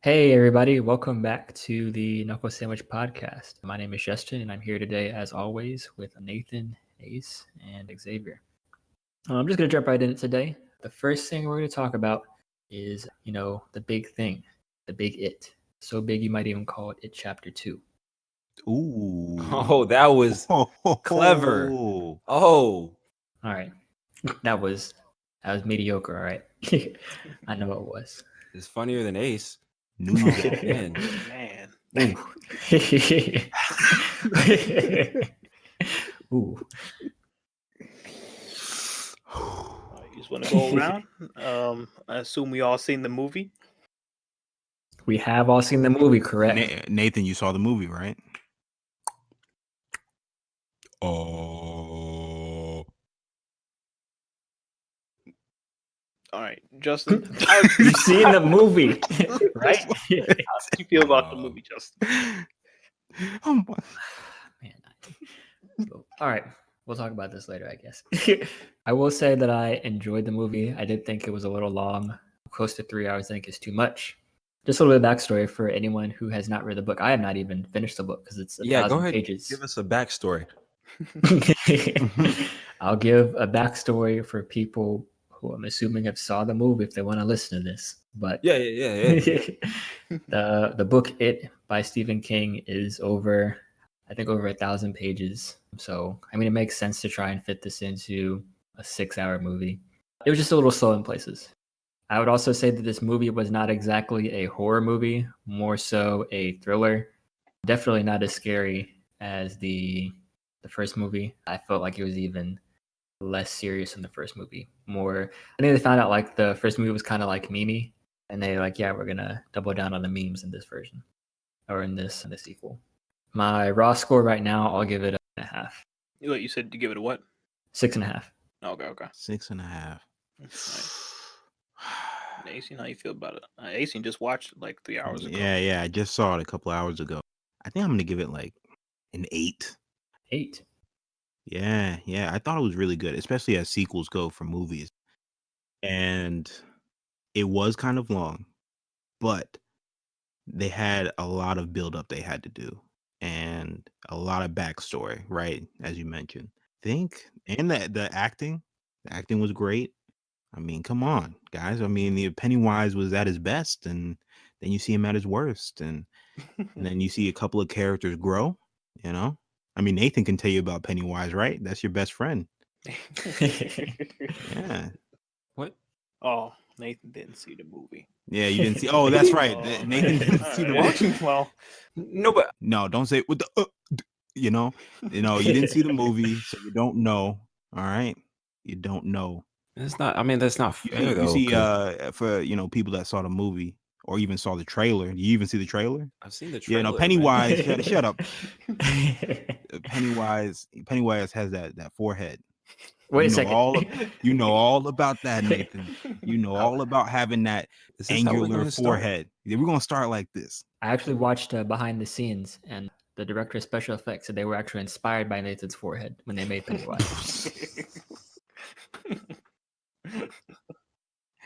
Hey, everybody, welcome back to the Knuckle Sandwich Podcast. My name is Justin, and I'm here today, as always, with Nathan, Ace, and Xavier. I'm just going to jump right in today. The first thing we're going to talk about is, the big thing, the big it. So big you might even call it Chapter 2. Ooh. Oh, that was clever. Oh, All right. That was mediocre, all right? I know it was. it's funnier than Ace. News. Man. Man. Ooh. Ooh. You just want to go around? I assume we all seen the movie. We have all seen the movie, correct? Nathan, you saw the movie, right? Oh. All right, Justin. You've seen the movie, right? How do you feel about the movie, Justin? Oh my. Man. All right. We'll talk about this later, I guess. I will say that I enjoyed the movie. I did think it was a little long. Close to 3 hours, I think, is too much. Just a little bit of backstory for anyone who has not read the book. I have not even finished the book because it's 1,000 go ahead. pages. Give us a backstory. I'll give a backstory for people who I'm assuming have saw the movie if they want to listen to this. But Yeah. the book It by Stephen King is over 1,000 pages. So I mean, it makes sense to try and fit this into a 6-hour movie. It was just a little slow in places. I would also say that this movie was not exactly a horror movie, more so a thriller. Definitely not as scary as the first movie. I felt like it was even less serious in the first movie. More, I think they found out like the first movie was kind of like memey, and they like, yeah, we're gonna double down on the memes in this version, or in this sequel. My raw score right now, I'll give it 1.5. What you said? You give it a what? 6.5. Okay. 6.5. Ace, how you feel about it? Ace just watched it like 3 hours ago. Yeah. I just saw it a couple hours ago. I think I'm gonna give it like an 8. 8. Yeah. I thought it was really good, especially as sequels go for movies. And it was kind of long, but they had a lot of buildup they had to do and a lot of backstory, right? As you mentioned. And the acting was great. I mean, come on, guys. I mean, the Pennywise was at his best, and then you see him at his worst, and then you see a couple of characters grow, you know? I mean, Nathan can tell you about Pennywise, right? That's your best friend. Yeah. What? Oh, Nathan didn't see the movie. Yeah, you didn't see. Oh, that's right. Oh, Nathan didn't see the movie. Well, No, but No, don't say with the you know, you didn't see the movie, so you don't know. All right, you don't know. it's not. I mean, that's not fair You though. see, 'cause for people that saw the movie or even saw the trailer. You even see the trailer? I've seen the Yeah, trailer. no. man. Pennywise, shut up. Pennywise has that forehead. Wait a You know second. you know all about that, Nathan. You know all about having that Is this how we're angular gonna start? forehead. Yeah, we're gonna start like this. I actually watched behind the scenes, and the director of special effects said they were actually inspired by Nathan's forehead when they made Pennywise.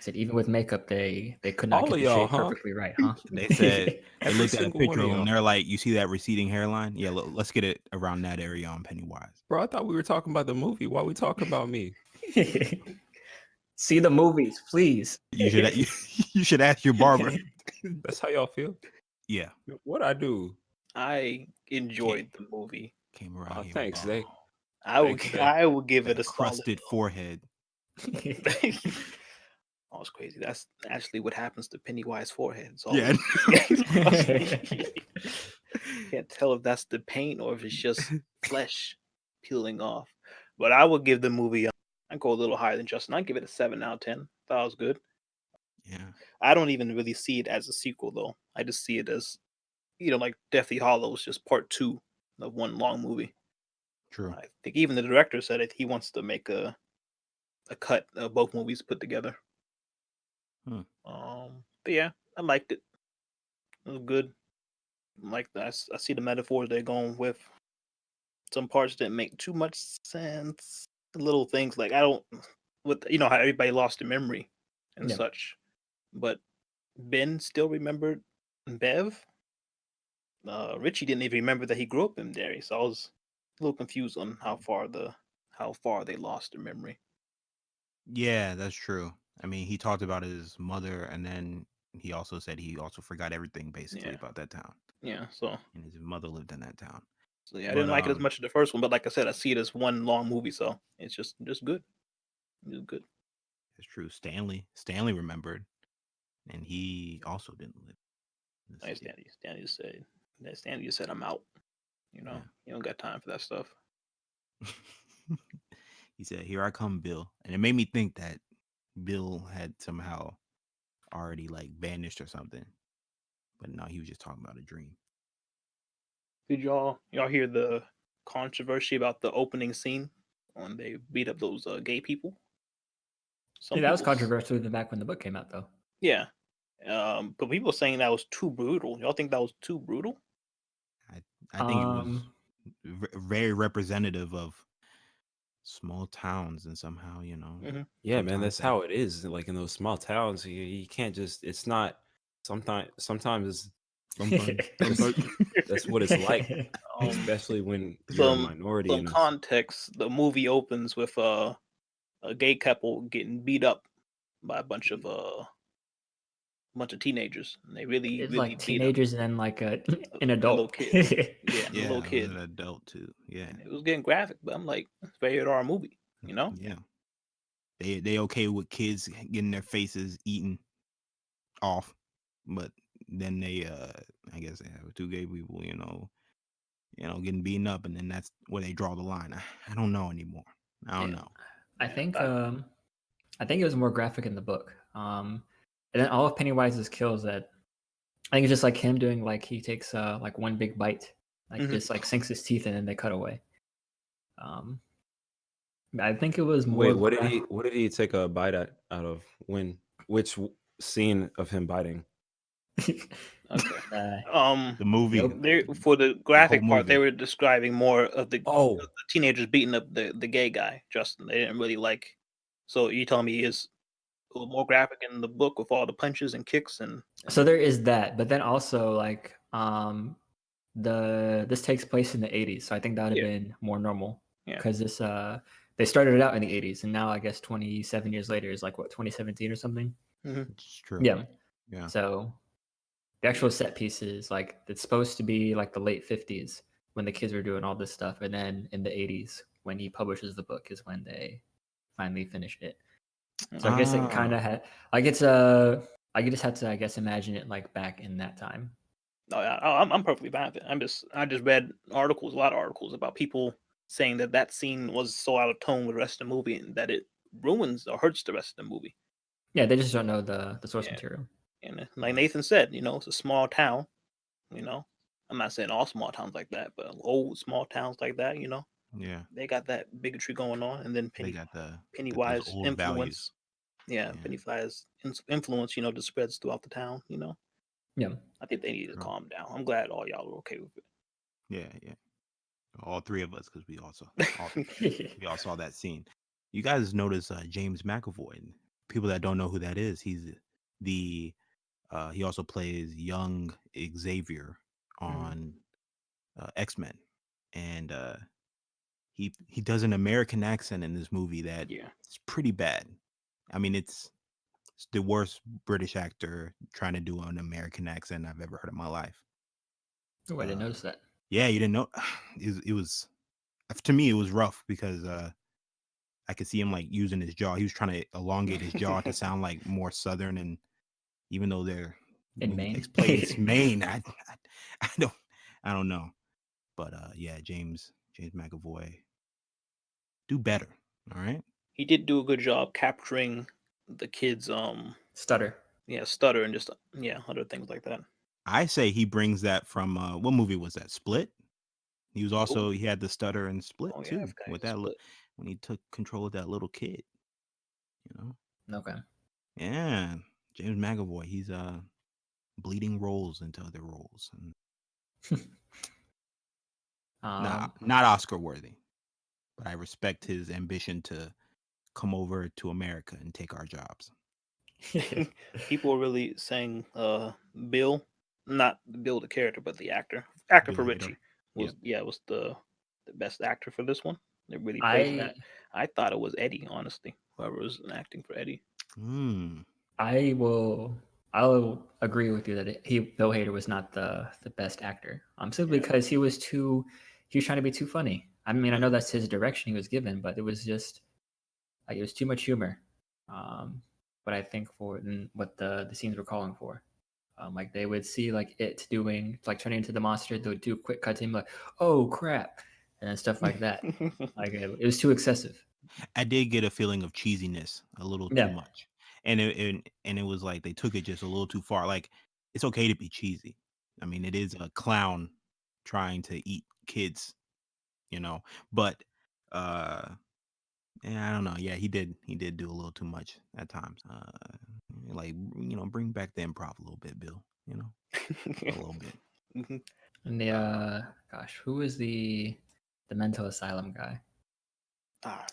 Said even with makeup, they could not All get of the y'all, shape huh? perfectly right, huh? They said they Every looked at a single one picture of of him. y'all. They're like, you see that receding hairline? Yeah, let's get it around that area on Pennywise. Bro, I thought we were talking about the movie. Why are we talking about me? See the movies, please. You should you should ask your barber. That's how y'all feel? Yeah, What I do? I enjoyed the movie. came around Oh, here. thanks, Zay. I will give it That a crusted solid. forehead. Oh, it's crazy. That's actually what happens to Pennywise forehead. It's Yeah. Can't tell if that's the paint or if it's just flesh peeling off. But I would give the movie. I go a little higher than Justin. I give it a 7 out of 10. Thought it was good. Yeah. I don't even really see it as a sequel though. I just see it as, like Deathly Hollows, just part 2 of one long movie. True. I think even the director said it. He wants to make a cut of both movies put together. But yeah, I liked it. It was good. Like I see the metaphors they're going with. Some parts didn't make too much sense. Little things like I don't, with how everybody lost their memory and Yeah. such, but Ben still remembered Bev, Richie didn't even remember that he grew up in Derry, so I was a little confused on how far they lost their memory. Yeah, that's true. I mean, he talked about his mother, and then he also said he also forgot everything basically Yeah. about that town, Yeah, so and his mother lived in that town. yeah, I But didn't like it as much as the first one, but like I said, I see it as one long movie, so it's just good. It's good. it's true. Stanley remembered, and he also didn't live in the Nice, city. Stanley just said I'm out. You know, Yeah. you don't got time for that stuff. He said, "Here I come, Bill," and it made me think that Bill had somehow already like vanished or something. But no, he was just talking about a dream. Did y'all hear the controversy about the opening scene when they beat up those gay people? Some Yeah, that was people, controversial even back when the book came out, though. yeah, but people saying that was too brutal. Y'all think that was too brutal? I think it was very representative of small towns, and somehow, Mm-hmm. Yeah, man, sometimes that's that- how it is. Like in those small towns, you can't just. It's not. Sometimes sometimes, that's what it's like, especially when you're a minority. Some In a, context. The movie opens with a gay couple getting beat up by a bunch of teenagers. And they really It's really like beat up teenagers and then like an a little adult. kid. Yeah, and a yeah, little kid. an adult too. Yeah, And it was getting graphic, but I'm like, it's a rated R movie, you know? yeah. They okay with kids getting their faces eaten off, but then they I guess they have two gay people, getting beaten up, and then that's where they draw the line. I don't know anymore. I don't Yeah. know. I Yeah, think that- I think it was more graphic in the book. And then all of Pennywise's kills that I think it's just like him doing like he takes like one big bite, like Mhm. just like sinks his teeth in and they cut away. I think it was more. wait, what did he take a bite out of? Which scene of him biting? Okay. The movie, They for the graphic part, they movie. were describing more of the Oh, teenagers beating up the gay guy, Justin. They didn't really like. So you telling me he is a little more graphic in the book with all the punches and kicks and So there is that, but then also like this takes place in the 80s, so I think that would have Yeah. been more normal Yeah. because this they started it out in the 80s, and now I guess 27 years later is like what 2017 or something. It's true. Yeah. Yeah. So the actual set pieces like it's supposed to be like the late 50s when the kids were doing all this stuff, and then in the 80s when he publishes the book is when they finally finished it. So I guess it kind of had like it's I just had to I guess imagine it like back in that time. No, I'm perfectly fine with it. I just read a lot of articles about people saying that scene was so out of tone with the rest of the movie and that it ruins or hurts the rest of the movie. Yeah, they just don't know the source Yeah. material. And like Nathan said, it's a small town. I'm not saying all small towns like that, but old small towns like that, Yeah. they got that bigotry going on, and then They got those Pennywise old values. influence. Yeah, Yeah. Pennywise influence, just spreads throughout the town. Yeah. I think they need to True. calm down. I'm glad all y'all are okay with it. Yeah. All three of us, because we all saw that scene. You guys notice James McAvoy. People that don't know who that is, he's he also plays young Xavier on X-Men, and he does an American accent in this movie that Yeah. it's pretty bad. I mean, it's the worst British actor trying to do an American accent I've ever heard in my life. Oh, I didn't notice that. Yeah, you didn't know? It was to me, it was rough because I could see him like using his jaw. He was trying to elongate his jaw to sound like more Southern, and even though they're In Maine? takes place Maine, I don't know. But yeah, James McAvoy, do better. All right. He did do a good job capturing the kids Stutter. stutter and just other things like that. I say he brings that from what movie was that? Split. He was also he had the stutter in Split Oh, yeah, I too, forgot with he that Split. when he took control of that little kid. Okay. Yeah, James McAvoy. He's bleeding roles into other roles. And not Oscar worthy, but I respect his ambition to come over to America and take our jobs. People are really saying Bill not build a character, but the actor. Actor for Build it up. Richie was the best actor for this one. They really praised that. I I thought it was Eddie, honestly. Whoever was acting for Eddie. Mm. I'll agree with you that Bill Hader was not the best actor. Simply because he was trying to be too funny. I mean, I know that's his direction he was given, but it was just like it was too much humor. But I think for what the scenes were calling for. Like they would see like it doing like turning into the monster, they would do a quick cut to him like, oh crap, and then stuff like that. Like it was too excessive. I did get a feeling of cheesiness a little too Yeah. much, and it was like they took it just a little too far. Like it's okay to be cheesy. I mean, it is a clown trying to eat kids, but yeah, I don't know. Yeah, he did do a little too much at times. Like bring back the improv a little bit, Bill. A little bit. Mhm. And the who was the mental asylum guy? I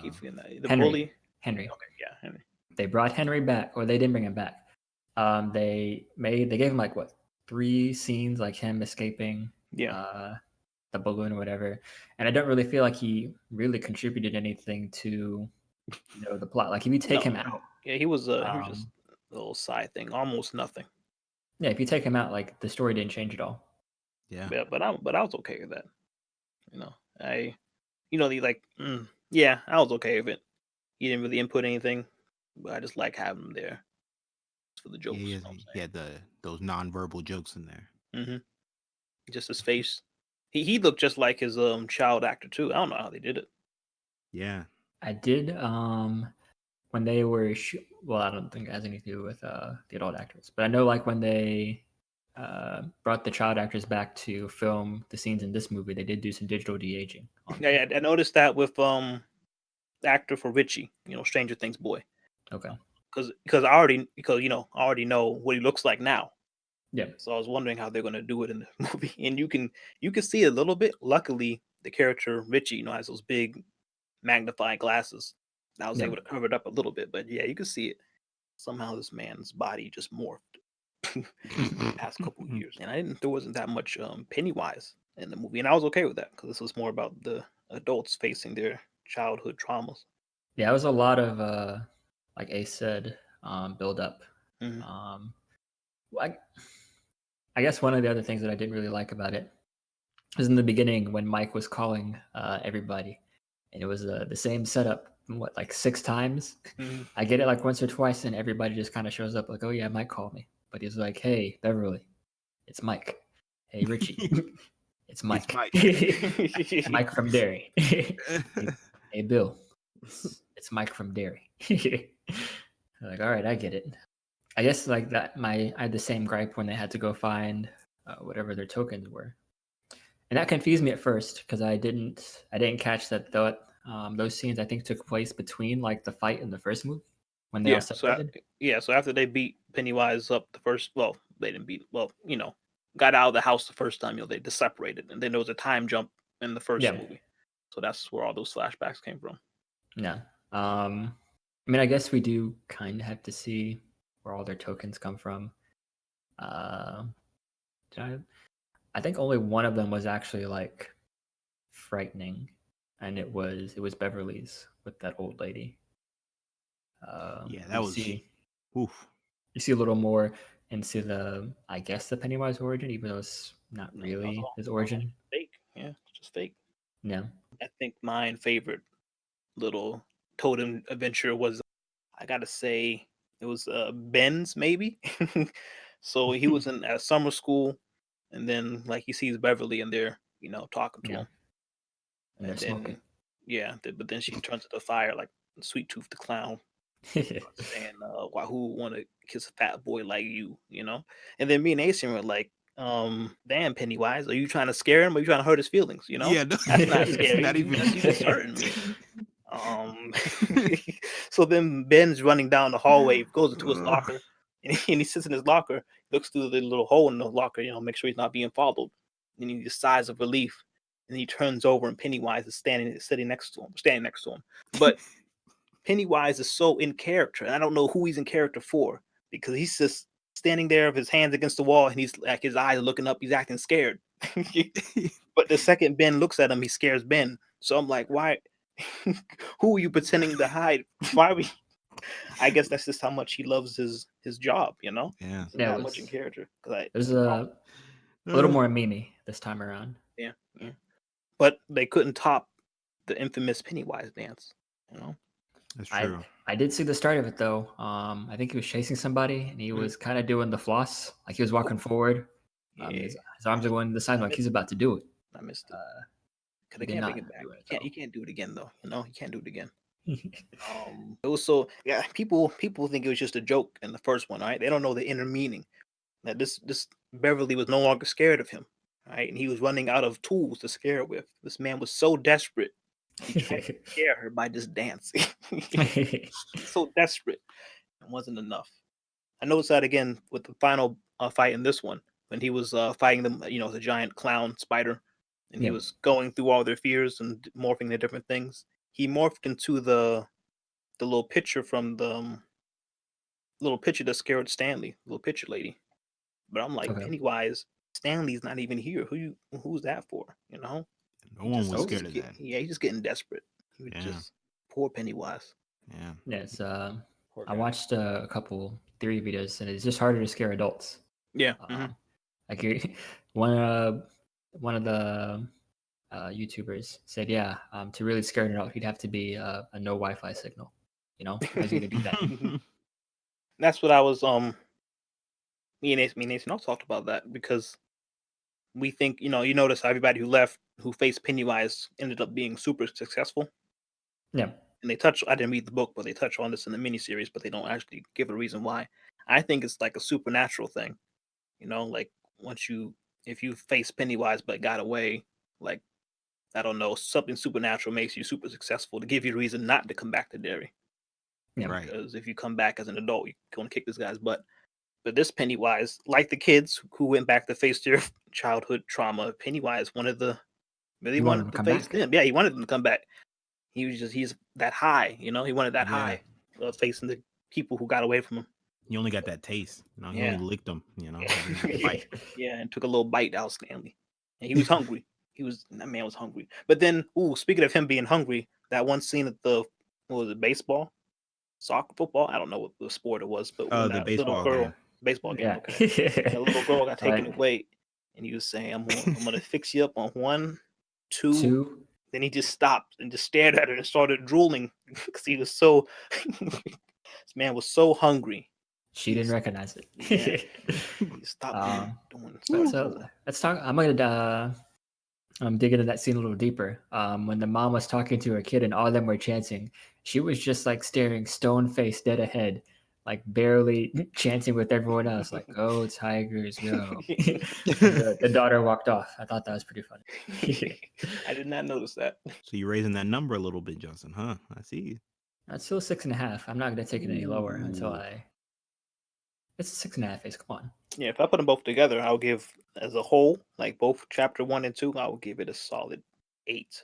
keep forgetting that. The Henry. bully. Henry. Okay, yeah, Henry. They brought Henry back, or they didn't bring him back. They gave him like what 3 scenes, like him escaping the balloon or whatever, and I don't really feel like he really contributed anything to the plot. Like if you take him out, yeah, he was just a little side thing, almost nothing. Yeah, if you take him out, like the story didn't change at all. Yeah. But I was okay with that. I was okay with it. He didn't really input anything, but I just like having him there for the jokes. Yeah, he had those nonverbal jokes in there. Mm-hmm. Just his face. He looked just like his child actor too. I don't know how they did it. Yeah. I did when they were well, I don't think it has anything to do with the adult actors, but I know like when they brought the child actors back to film the scenes in this movie, they did do some digital de-aging. Yeah, I noticed that with the actor for Richie, Stranger Things boy. Okay. Because I already know what he looks like now. Yeah. So I was wondering how they're gonna do it in the movie, and you can see a little bit. Luckily, the character Richie, has those big magnifying glasses. I was able to cover it up a little bit, but yeah, you can see it. Somehow this man's body just morphed the past couple years, and there wasn't that much Pennywise in the movie, and I was okay with that because this was more about the adults facing their childhood traumas. Yeah, it was a lot of like Ace said, build up. Mm-hmm. I guess one of the other things that I didn't really like about it was in the beginning when Mike was calling everybody, and it was the same setup, like 6 times. Mm-hmm. I get it like once or twice, and everybody just kind of shows up like, oh yeah, Mike called me. But he's like, hey, Beverly, it's Mike. Hey, Richie, it's Mike. It's Mike. Mike from Derry. Hey, Bill, it's Mike from Derry. Like, all right, I get it. I guess like that. I had the same gripe when they had to go find whatever their tokens were, and that confused me at first because I didn't catch that those scenes I think took place between like the fight in the first movie when they all separated. So after they beat Pennywise up the first, well, they didn't beat, got out of the house the first time, they just separated, and then there was a time jump in the first movie, so that's where all those flashbacks came from. Yeah. I mean, I guess we do kind of have to see where all their tokens come from. I think only one of them was actually like frightening, and it was Beverly's with that old lady. Yeah, that was. Oof. You see a little more into the Pennywise origin, even though it's not really his origin. Fake, yeah, it's just fake. Yeah. I think my favorite little totem adventure was, I gotta say, it was Ben's maybe. So he was in at summer school, and then like he sees Beverly in there, talking to him. And they're smoking. But then she turns to the fire like Sweet Tooth the clown, saying, "Why who would want to kiss a fat boy like you?" And then me and Ace were like, damn, Pennywise, are you trying to scare him or are you trying to hurt his feelings? Yeah, that's not scary. Not even That's just hurting me. So then Ben's running down the hallway, goes into his locker, and he sits in his locker, looks through the little hole in the locker, make sure he's not being followed. And he just sighs of relief, and he turns over, and Pennywise is standing next to him. But Pennywise is so in character, and I don't know who he's in character for, because he's just standing there with his hands against the wall, and he's like his eyes are looking up. He's acting scared. But the second Ben looks at him, he scares Ben. So I'm like, why? Who are you pretending to hide? Why are we? I guess that's just how much he loves his job. Yeah. He's Yeah, it that much in was- character. 'Cause I, It was a little more Mimi this time around. yeah. But they couldn't top the infamous Pennywise dance. That's I true. I did see the start of it though. I think he was chasing somebody and he was kind of doing the floss, like he was walking forward. Yeah, His arms are going to the side like he's about to do it. I missed it. Because he they did can't not bring it back. do it, You though. can't do it again though. You can't do it again. It was so yeah. People think it was just a joke in the first one, right? They don't know the inner meaning. That this Beverly was no longer scared of him, right? And he was running out of tools to scare her with. This man was so desperate. He tried to scare her by just dancing. So desperate. It wasn't enough. I noticed that again with the final fight in this one when he was fighting them. The giant clown spider, and he Yeah. was going through all their fears and morphing their different things. He morphed into the little picture from the little picture that scared Stanley, little picture lady. But I'm like, Okay. Pennywise, Stanley's not even here. Who's that for? No He one just- was he scared just of get- that. Yeah, he's just getting desperate. He was Yeah. just poor Pennywise. Yeah. Yes. Poor I guy. watched a couple theory videos and it's just harder to scare adults. Yeah. Like one of the YouTubers said, yeah, to really scare an adult, he'd have to be a no Wi-Fi signal. How's he gonna do that? That's what I was me and Nathan all talked about that because we think, you notice everybody who left who faced Pennywise ended up being super successful. Yeah. And I didn't read the book, but they touch on this in the miniseries, but they don't actually give a reason why. I think it's like a supernatural thing. Like if you face Pennywise but got away, like I don't know, something supernatural makes you super successful to give you a reason not to come back to Derry. Yeah. Right. Because if you come back as an adult, you're going to kick this guy's butt. But this Pennywise, like the kids who went back to face their childhood trauma, Pennywise really He wanted wanted to to come face back. them. Yeah, he wanted them to come back. He's that high, he wanted that Yeah. high, facing the people who got away from him. He only got that taste. He Yeah. only licked them. He didn't bite. Yeah, and took a little bite out of Stanley. And he was hungry. That man was hungry. But then, speaking of him being hungry, that one scene at the what was it, baseball? Soccer, football? I don't know what the sport it was, but when The that baseball little girl game. baseball game, Yeah. okay. And the little girl got taken Right. away, and he was saying, I'm gonna fix you up on 1, 2. Two. Then he just stopped and just stared at her and started drooling because he was so this man was so hungry. She didn't recognize it. Yeah. He stopped doing So let's talk. I'm gonna dig into that scene a little deeper. When the mom was talking to her kid and all of them were chanting, she was just like staring stone faced dead ahead, like barely chanting with everyone else, like "Go Tigers, go!" the daughter walked off. I thought that was pretty funny. I did not notice that. So you're raising that number a little bit, Justin, huh? I see. That's still 6.5. I'm not gonna take it any lower until Ooh. It's a 6.5 face. Come on. Yeah, if I put them both together, I'll give as a whole, like both chapter 1 and 2, I will give it a solid 8.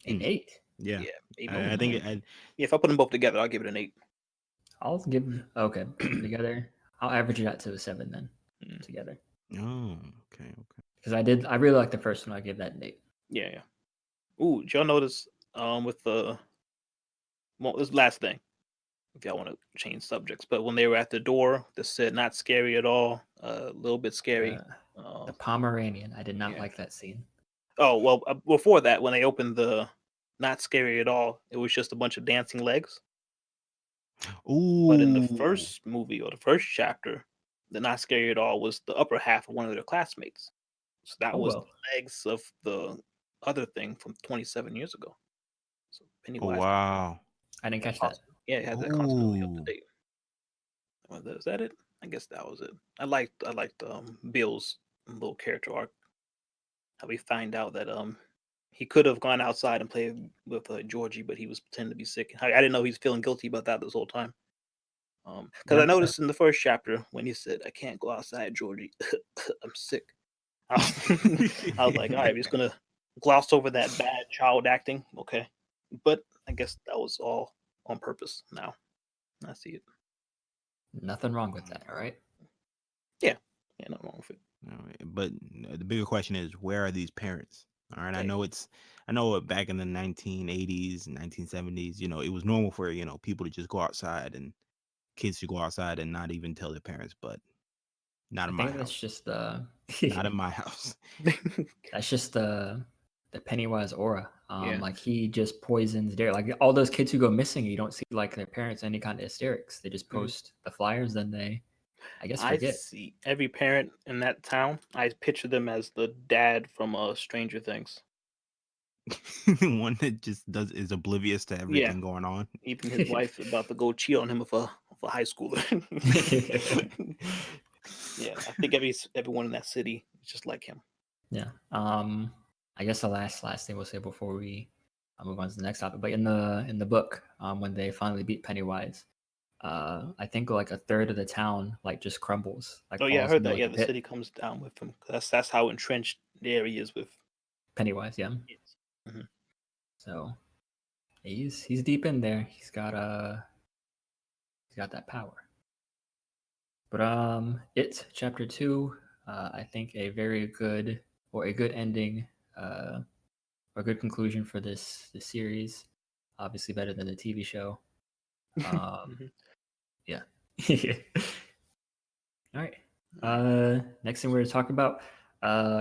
An 8. Yeah. Yeah, 8 I think yeah, if I put them both together, I'll give it an 8. I'll give okay together. I'll average it out to a 7 then together. Oh, okay. Because I really like the first one. I give that an 8. Yeah. Ooh, did y'all notice with this last thing, if y'all want to change subjects, but when they were at the door that said not scary at all, a little bit scary. The Pomeranian. I did not yeah. like that scene. Oh, well, before that, when they opened the not scary at all, it was just a bunch of dancing legs. Ooh. But in the first movie or the first chapter, the not scary at all was the upper half of one of their classmates. So that was the legs of the other thing from 27 years ago. So Pennywise. Oh, wow. I didn't catch that. Yeah, it had that constantly up to date. Is that it? I guess that was it. I liked Bill's little character arc. How we find out that he could have gone outside and played with Georgie, but he was pretending to be sick. I didn't know he was feeling guilty about that this whole time. Because I noticed in the first chapter when he said, "I can't go outside, Georgie. I'm sick." I was like, all right, we're just gonna gloss over that bad child acting, okay? But I guess that was all on purpose. Now I see it. Nothing wrong with that. All right. Yeah, nothing wrong with it. All right, but the bigger question is, where are these parents? All right, I know back in the 1980s, 1970s, it was normal for people to just go outside and kids to go outside and not even tell their parents, but not I in my think that's house. just Not in my house. that's just the Pennywise aura. Yeah. Like he just poisons Derek. Like all those kids who go missing, you don't see like their parents any kind of hysterics. They just post the flyers, then they, I guess, I forget. see every parent in that town. I picture them as the dad from Stranger Things. One that just is oblivious to everything going on. Even his wife about to go cheat on him with a high schooler. Yeah, I think everyone in that city is just like him. Yeah. I guess the last thing we'll say before we move on to the next topic. But in the book, when they finally beat Pennywise, I think like a third of the town like just crumbles. Like Oh yeah, I falls heard into, that. like, Yeah, a the pit. city comes down with him. That's how entrenched the area is with. Pennywise, yeah. Mhm. So he's deep in there. He's got that power. But it's chapter 2. I think a very good a good ending, or a good conclusion for this series. Obviously better than the TV show. Mhm. Yeah. All right. Next thing we're going to talk about,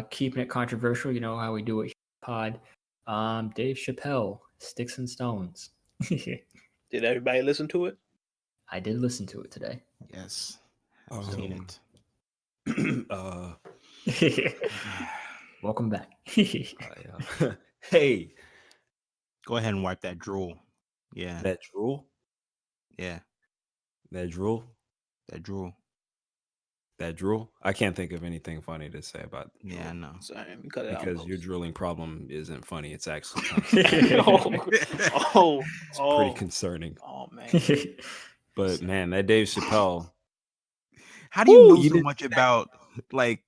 keeping it controversial. You know how we do it here on Pod. Dave Chappelle, Sticks and Stones. Did everybody listen to it? I did listen to it today. Yes. I've seen it. Welcome back. Hey, Go ahead and wipe that drool. Yeah. that drool, Yeah. that drool, That drool. that drool. I can't think of anything funny to say about drool. Yeah, I know. Sorry, we cut it out. Because your drooling problem isn't funny. It's actually Oh, it's pretty concerning. Oh man. But man, that Dave Chappelle. How do you know you so did- much about like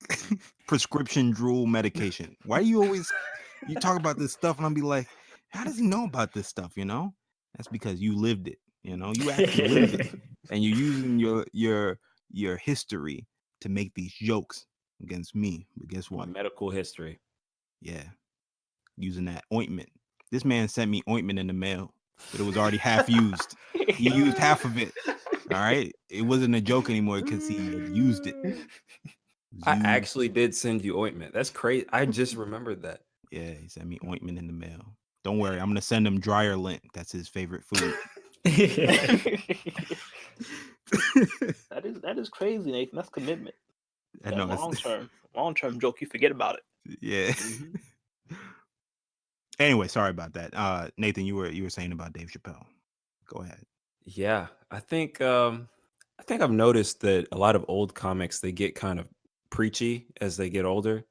prescription drool medication? Why do you always you talk about this stuff and I'll be like, how does he know about this stuff? That's because you lived it. You actually lived it, and you're using your history to make these jokes against me. But guess My what? medical history. Yeah, using that ointment. This man sent me ointment in the mail, but it was already half used. He used half of it. All right, it wasn't a joke anymore because he had used it. I Used. actually did send you ointment. That's crazy. I just remembered that. Yeah, he sent me ointment in the mail. Don't worry, I'm gonna send him dryer lint. That's his favorite food. That is crazy, Nathan. That's commitment. I know. Long term joke. You forget about it. Yeah. Mhm. Anyway, sorry about that. Nathan, you were saying about Dave Chappelle. Go ahead. Yeah, I think I've noticed that a lot of old comics, they get kind of preachy as they get older.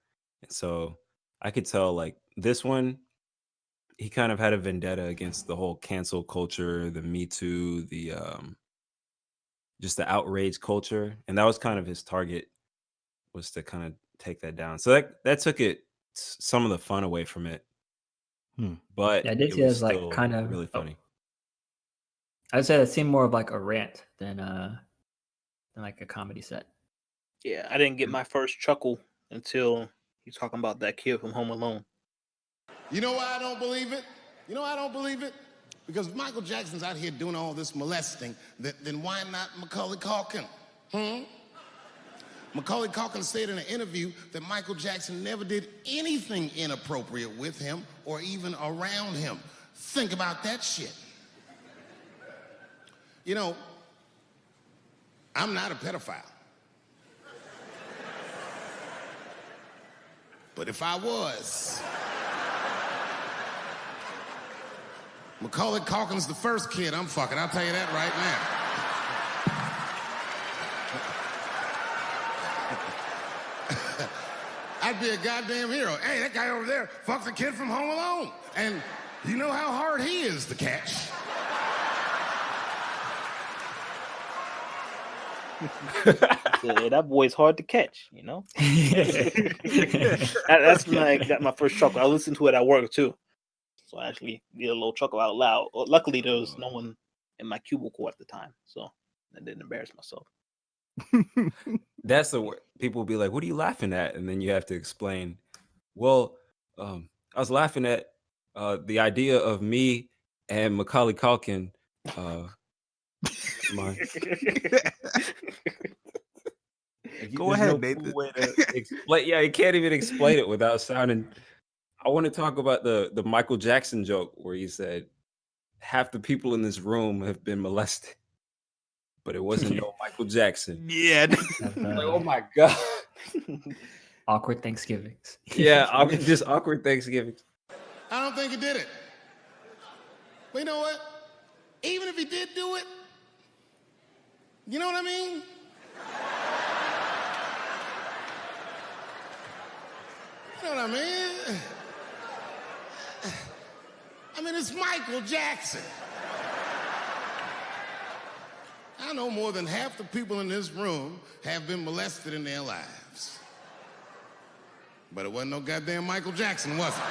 And so I could tell like this one, he kind of had a vendetta against the whole cancel culture, the Me Too, the just the outrage culture. And that was kind of his target, was to kind of take that down. So that took some of the fun away from it. But Yeah, I did it see it was as like still kind of really funny. I'd say it seemed more of like a rant than like a comedy set. Yeah, I didn't get my first chuckle until he's talking about that kid from Home Alone. You know why I don't believe it? You know why I don't believe it? Because if Michael Jackson's out here doing all this molesting, then why not Macaulay Culkin? Macaulay Culkin said in an interview that Michael Jackson never did anything inappropriate with him or even around him. Think about that shit. You know, I'm not a pedophile. But if I was, Macaulay Culkin's the first kid I'm fucking. I'll tell you that right now. I'd be a goddamn hero. Hey, that guy over there fucks a kid from Home Alone. And you know how hard he is to catch. Yeah, that boy's hard to catch, That's my first chuckle. I listened to it at work too, so I actually did a little chuckle out loud. Well, luckily, there was no one in my cubicle at the time, so I didn't embarrass myself. That's the word. People will be like, "What are you laughing at?" And then you have to explain. Well, I was laughing at the idea of me and Macaulay Culkin. My, Go there's ahead, no Nathan. cool way to explain. Yeah, you can't even explain it without sounding. I want to talk about the Michael Jackson joke where he said half the people in this room have been molested, but it wasn't no Michael Jackson. Yeah. Have, Like, oh my god. awkward Thanksgivings. Yeah, just awkward Thanksgiving. I don't think he did it. But you know what? Even if he did do it, you know what I mean? You know what I mean? I mean, it's Michael Jackson. I know more than half the people in this room have been molested in their lives. But it wasn't no goddamn Michael Jackson, was it?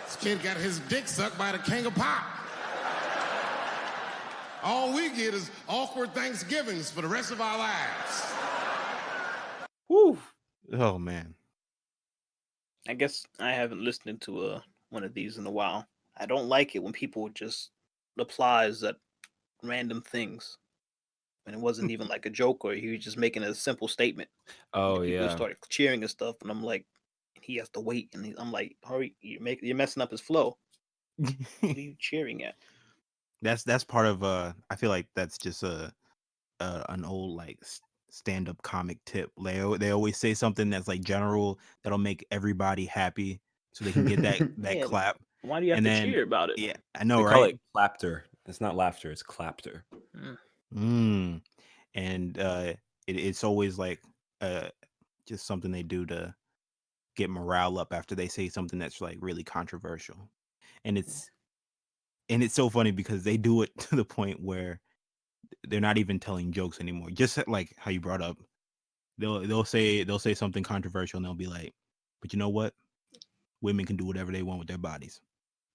This kid got his dick sucked by the king of pop. All we get is awkward Thanksgivings for the rest of our lives. Woo. Oh man. I guess I haven't listened to one of these in a while. I don't like it when people just applies at random things. And it wasn't even like a joke, or he was just making a simple statement. Oh People yeah. started cheering and stuff, and I'm like, he has to wait, and I'm like, hurry, you're messing up his flow. What are you cheering at? That's part of I feel like that's just an old like stand-up comic tip. They always say something that's like general that'll make everybody happy so they can get that Yeah, clap. Why do you have And to then cheer about it? yeah, I know, They call right? it clapter. It's not laughter, it's clapter. Mm. And it's always like just something they do to get morale up after they say something that's like really controversial. And it's so funny because they do it to the point where they're not even telling jokes anymore. Just like how you brought up, they'll say something controversial and they'll be like, "But you know what? Women can do whatever they want with their bodies."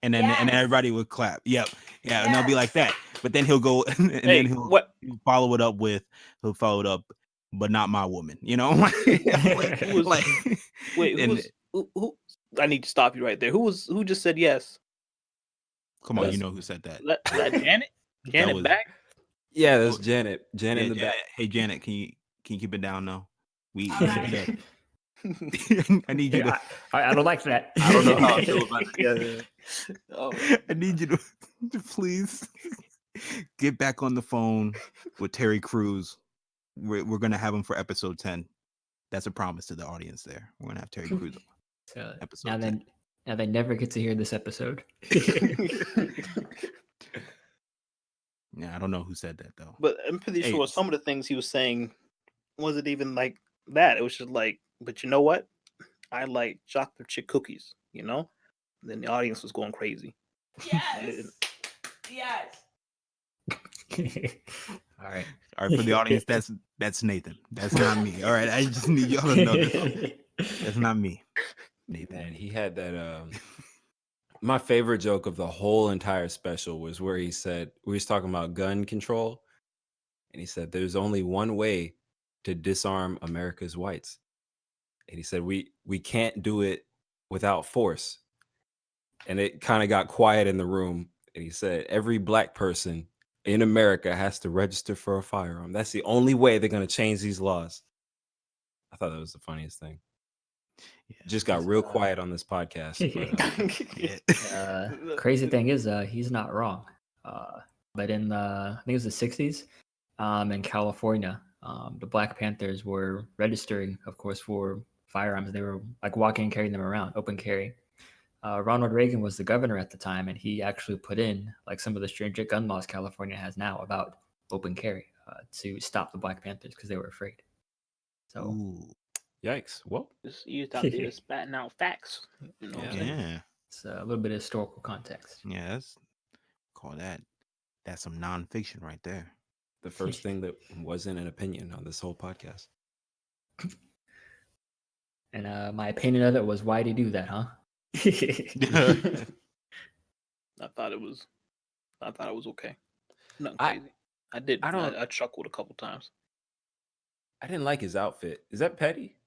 And then and then everybody would clap. Yep. Yeah, and they'll be like that. But then he'll go and Hey, then he'll what? follow it up with but not my woman, you know? Who was- like Wait, and who? I need to stop you right there. Who just said yes? come on, you That's- know who said that. That Janet? Janet was- back? Yeah, that's Oh, Janet. Janet Yeah, in the back. Hey Janet, can you keep it down now? We Alright. need you to- I need you to I don't like that. I don't know how I feel about it. Yeah. Oh, I need you to please get back on the phone with Terry Crews. We're gonna have him for episode 10. That's a promise to the audience there. We're gonna have Terry Crews on So episode now 10. now they never get to hear this episode. Yeah, I don't know who said that though. but I'm pretty Hey, sure some of the things he was saying wasn't even like that. It was just like, but you know what? I like chocolate chip cookies, you know? And then the audience was going crazy. Yes. Yes. All right. All right, for the audience, that's Nathan. That's not me. All right, I just need y'all to know that's not me. Nathan. Man, he had that. My favorite joke of the whole entire special was where he said we was talking about gun control, and he said there's only one way to disarm America's whites, and he said we can't do it without force, and it kind of got quiet in the room, and he said every black person in America has to register for a firearm. That's the only way they're going to change these laws. I thought that was the funniest thing. Yeah, Just got real quiet on this podcast. But, yeah. Crazy thing is, he's not wrong. But in I think it was the 60s, in California, the Black Panthers were registering, of course, for firearms. They were like walking and carrying them around, open carry. Ronald Reagan was the governor at the time, and he actually put in like some of the stringent gun laws California has now about open carry to stop the Black Panthers because they were afraid. So Ooh, yikes. Well, You out there spatting out facts. You know what I'm saying? yeah. it's a little bit of historical context. Yeah, that's call that's some nonfiction right there. the first thing that wasn't an opinion on this whole podcast. And my opinion of it was, why did he do that, huh? I thought it was okay. Nothing I crazy. I did. I don't. I chuckled a couple times. I didn't like his outfit. Is that petty?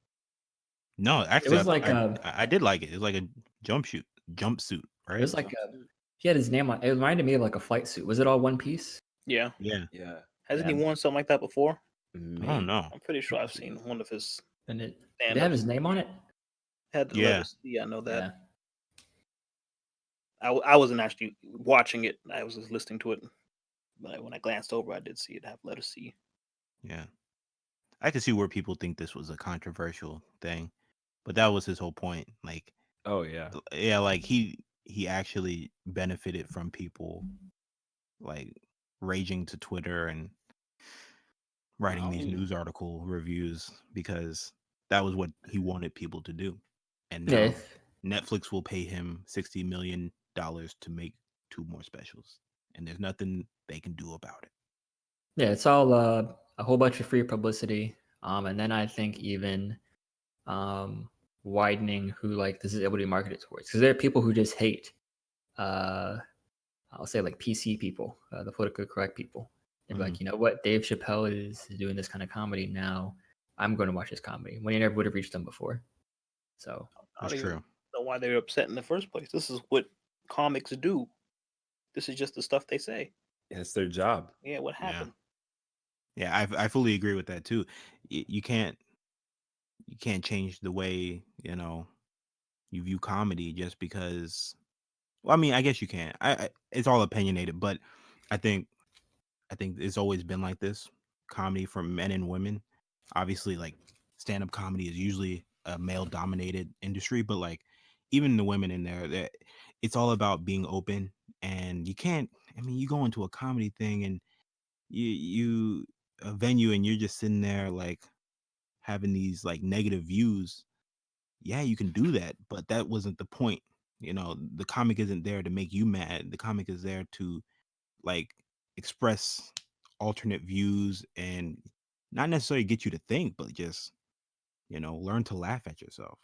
No, It actually, was like I did like it. It was like a jumpsuit, it right? was like Jumpsuit? he had his name on. It reminded me of like a flight suit. Was it all one piece? Yeah. Yeah. Yeah, Hasn't he Yeah. worn something like that before? I maybe. don't know. I'm pretty sure I've seen one of his And it did it stand have ups. his name on it? Had the Yeah. letters. Yeah, I know that. Yeah. I wasn't actually watching it. I was just listening to it. But when I glanced over, I did see it have letter C. Yeah. I could see where people think this was a controversial thing, but that was his whole point. Like, Oh yeah. yeah, like he actually benefited from people like raging to Twitter and writing these Oh. news article reviews because that was what he wanted people to do. And Yeah. now Netflix will pay him $60 million to make 2 more specials, and there's nothing they can do about it. Yeah, it's all a whole bunch of free publicity. And then I think even widening who like this is able to be marketed towards. Because there are people who just hate I'll say like PC people, the politically correct people. They're like, you know what, Dave Chappelle is doing this kind of comedy now. I'm going to watch his comedy when you never would have reached them before. So I don't That's even true. know why they were upset in the first place. This is what comics do. This is just the stuff they say. It's their job. Yeah, what Yeah. happened? Yeah, I fully agree with that too. You can't change the way you view comedy just because. Well, I mean, I guess you can. It's all opinionated, but I think it's always been like this. Comedy for men and women. Obviously, like stand-up comedy is usually a male-dominated industry, but like even the women in there, it's all about being open. And you can't. I mean, you go into a comedy thing and you a venue and you're just sitting there like having these like negative views. Yeah, you can do that, but that wasn't the point. The comic isn't there to make you mad. The comic is there to like express alternate views and not necessarily get you to think, but just learn to laugh at yourself.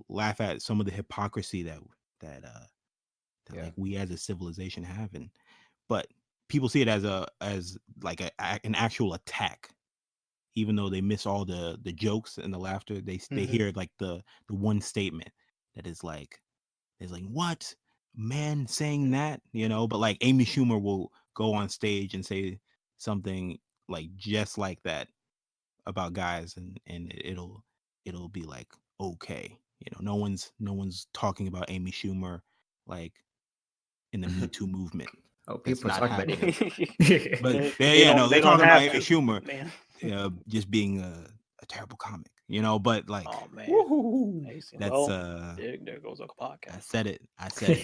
Laugh at some of the hypocrisy that Yeah. like we as a civilization have, but people see it as like an actual attack. Even though they miss all the jokes and the laughter, they hear like the one statement that is like, it's like, what man saying that, but like Amy Schumer will go on stage and say something like just like that about guys, and it'll be like, okay, no one's talking about Amy Schumer like in the Me Too movement. oh, That's people are not talking about happening. it. But They they're don't talking about have Amy to, Schumer man. just being a terrible comic, but like Oh man. Woohoo. Amazing. that's Well, there goes our I podcast. said it.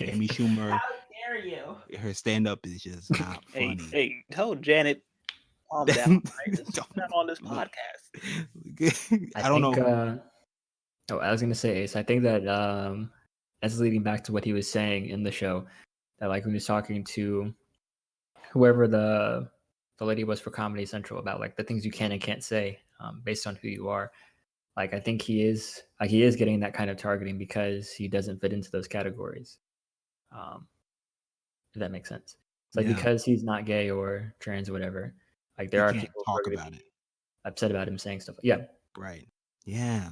Amy Schumer, How dare you? her stand up is just not funny. Hey, tell Janet, calm down. Right? It's not on this Look, podcast. I don't think, know. I was gonna say, Ace. I think that that's leading back to what he was saying in the show. That like when he was talking to whoever the lady was for Comedy Central about like the things you can and can't say based on who you are. Like I think he is getting that kind of targeting because he doesn't fit into those categories. If that makes sense. It's like Yeah. because he's not gay or trans or whatever. Like You there are can't people who talk are gonna about be it. upset about him saying stuff. Yeah. Right. Yeah.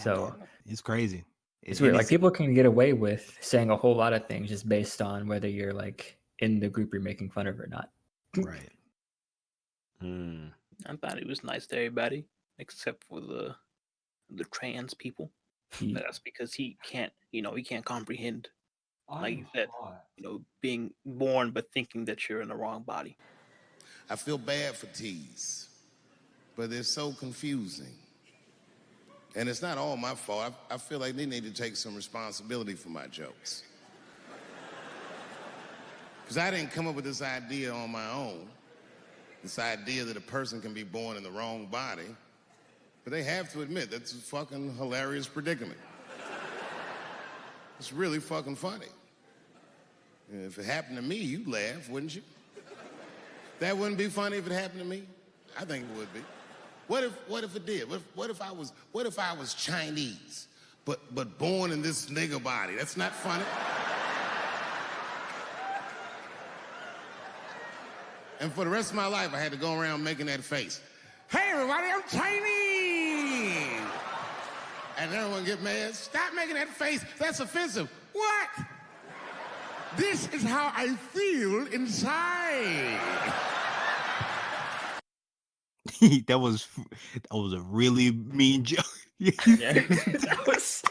So Man, it's crazy. it's weird. Like people can get away with saying a whole lot of things just based on whether you're like in the group you're making fun of or not. Right. I thought he was nice to everybody except for the trans people. That's because he can't comprehend, like you said, being born but thinking that you're in the wrong body. I feel bad for teas, but they're so confusing. And it's not all my fault. I feel like they need to take some responsibility for my jokes. Because I didn't come up with this idea on my own. This idea that a person can be born in the wrong body. But they have to admit, that's a fucking hilarious predicament. It's really fucking funny. If it happened to me, you'd laugh, wouldn't you? That wouldn't be funny if it happened to me? I think it would be. What if it did? What if I was Chinese, but born in this nigger body? That's not funny. And for the rest of my life, I had to go around making that face. Hey, everybody, I'm Chinese. And everyone get mad. Stop making that face. That's offensive. What? This is how I feel inside. that was a really mean joke. Yeah, that was.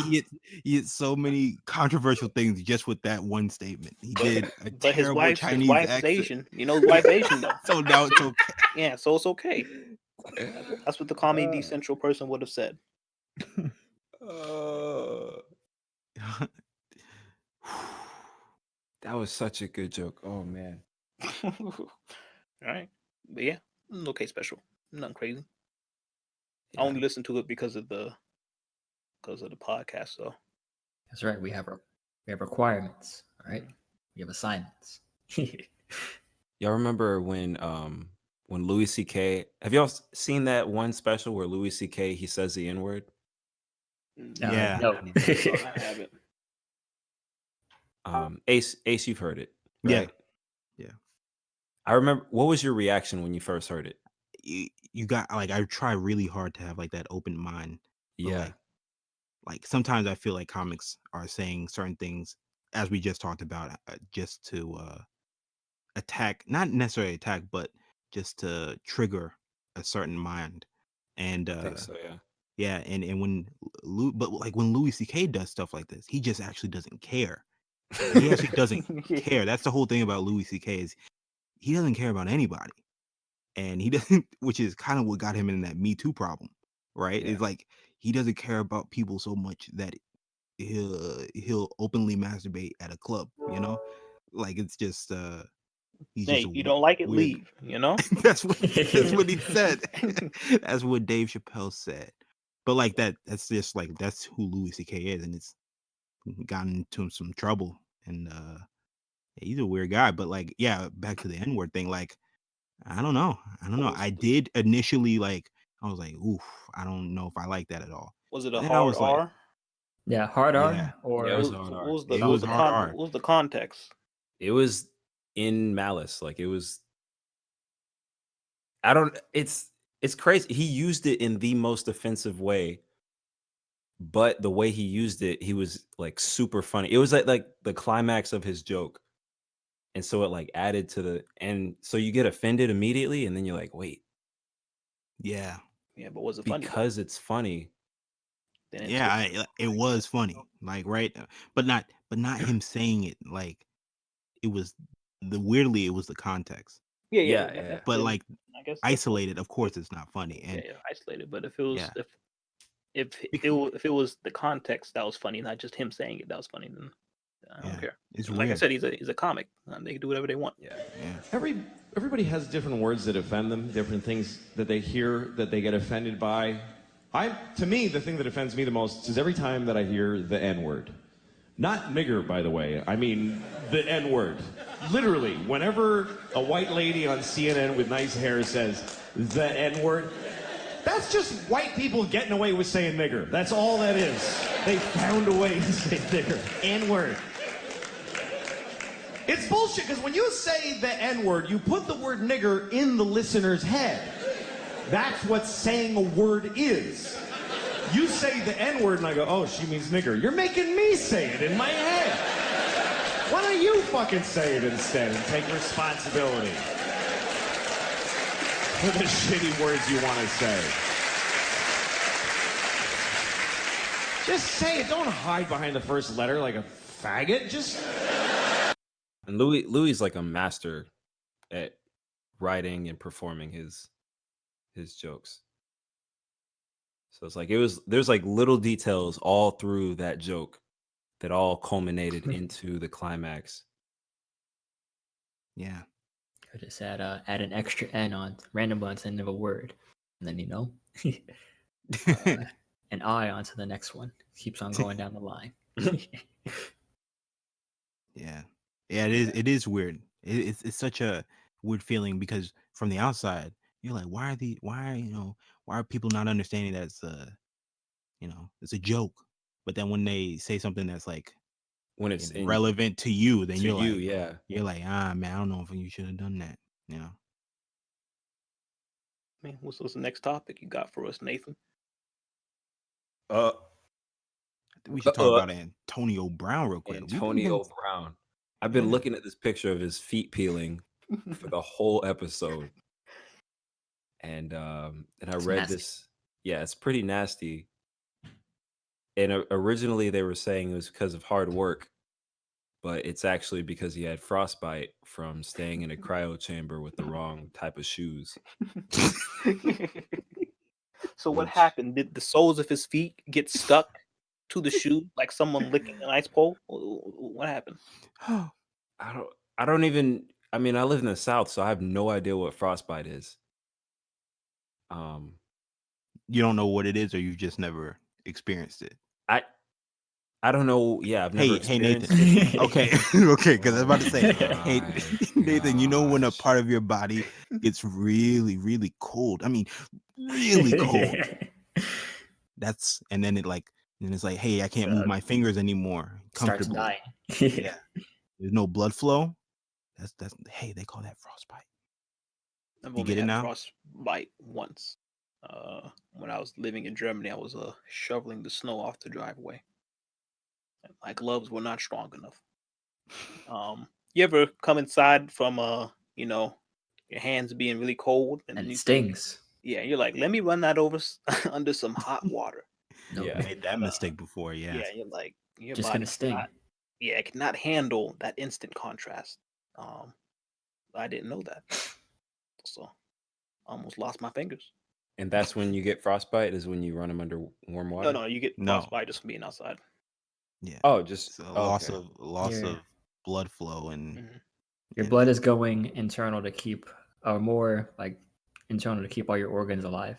He hit so many controversial things just with that one statement. He did a But his terrible wife's Chinese accent. Asian. You know, his wife's Asian though. So now it's okay. Yeah, so it's okay. That's what the Comedy Central person would have said. That was such a good joke. Oh man. All right, but yeah, okay, special, nothing crazy. I only listen to it because of the podcast. So That's right. We have requirements. All right. We have assignments. Y'all remember when Louis C.K. Have y'all seen that one special where Louis C.K. he says the N-word? Yeah. No. I haven't. Ace, you've heard it, Yeah. right? Yeah. I remember. What was your reaction when you first heard it? You got like I try really hard to have like that open mind. But, Yeah. like sometimes I feel like comics are saying certain things, as we just talked about, just to attack, not necessarily attack, but just to trigger a certain mind. And I think so. Yeah. yeah, and when but like when Louis C.K. does stuff like this, he just actually doesn't care. He actually doesn't care. That's the whole thing about Louis C.K. is he doesn't care about anybody, and he doesn't, which is kind of what got him in that Me Too problem, right? Yeah. It's like he doesn't care about people so much that he'll openly masturbate at a club, you know, like it's just he's Hey, just you don't like it, weird. leave. You know. that's what he said. That's what Dave Chappelle said. But like that's just like that's who Louis C.K. is, and it's gotten into some trouble. And he's a weird guy. But like, yeah, back to the N-word thing. Like, I don't know. I did initially like. I was like, oof. I don't know if I like that at all. Was it a Then I hard was like, R? Yeah, hard Yeah. R or Yeah, it was What hard R. was It was hard R. What was the context? It was in malice. Like it was. I don't. It's crazy. He used it in the most offensive way, but the way he used it, he was like super funny. It was like the climax of his joke, and so it like added to the and so you get offended immediately, and then you're like, wait, Yeah. Yeah, but was it funny? because it's funny. Then it's Yeah, it was funny. Like, right, but not him saying it. Like, it was weirdly it was the context. Yeah. But then like I guess isolated, of course, it's not funny. And isolated. But if it was Yeah. if it was the context that was funny, not just him saying it that was funny, then I don't Yeah, care. it's Like I weird. said, he's a comic. They can do whatever they want. Yeah. Yeah. Everybody has different words that offend them, different things that they hear that they get offended by. To me, the thing that offends me the most is every time that I hear the N-word. Not nigger, by the way. I mean the N-word. Literally, whenever a white lady on CNN with nice hair says the N-word, that's just white people getting away with saying nigger. That's all that is. They found a way to say nigger. N-word. It's bullshit, because when you say the N-word, you put the word nigger in the listener's head. That's what saying a word is. You say the N-word and I go, oh, she means nigger. You're making me say it in my head. Why don't you fucking say it instead and take responsibility for the shitty words you want to say? Just say it. Don't hide behind the first letter like a faggot. Just... And Louis is like a master at writing and performing his jokes. So it's like there's like little details all through that joke that all culminated into the climax. Yeah. I just add an extra N on random onto the end of a word, and then an I onto the next one. Keeps on going down the line. Yeah. Yeah, it is weird. It's such a weird feeling because from the outside, you're like, why are people not understanding that it's a joke? But then when they say something that's like when it's and in relevant to you, then to you're you, like, yeah. man, I don't know if you should have done that. You know, I mean, what's the next topic you got for us, Nathan? Uh, I think we should talk about Antonio Brown real quick. Antonio Brown. I've been looking at this picture of his feet peeling for the whole episode, and I It's read nasty. this. Yeah, it's pretty nasty. And originally they were saying it was because of hard work, but it's actually because he had frostbite from staying in a cryo chamber with the wrong type of shoes. So what Which- happened? Did the soles of his feet get stuck to the shoe like someone licking an ice pole? What happened? I don't even. I mean, I live in the South, so I have no idea what frostbite is. You don't know what it is, or you've just never experienced it. I don't know. Yeah, I've never Hey, experienced Nathan. it. Okay, okay, because I was about to say, hey, My Nathan, you know when a gosh. part of your body gets really, really cold. I mean, really cold. That's and then it's like, hey, I can't move my fingers anymore Starts comfortably. dying. Yeah, there's no blood flow. That's hey, they call that frostbite. I've You only get it had now? frostbite once. When I was living in Germany, I was shoveling the snow off the driveway. And my gloves were not strong enough. You ever come inside from your hands being really cold And then it you stings. yeah, you're like, let me run that over under some hot water. No, Yeah. Made that mistake before, yeah. Yeah, you're like your just body gonna sting. it cannot handle that instant contrast. I didn't know that, so I almost lost my fingers. And that's when you get frostbite, is when you run them under warm water? No, you get No. frostbite just from being outside. Yeah. Oh, just It's a loss okay. of Yeah. blood flow and Mhm. Your yeah, blood is going internal to keep, or more like internal to keep all your organs alive.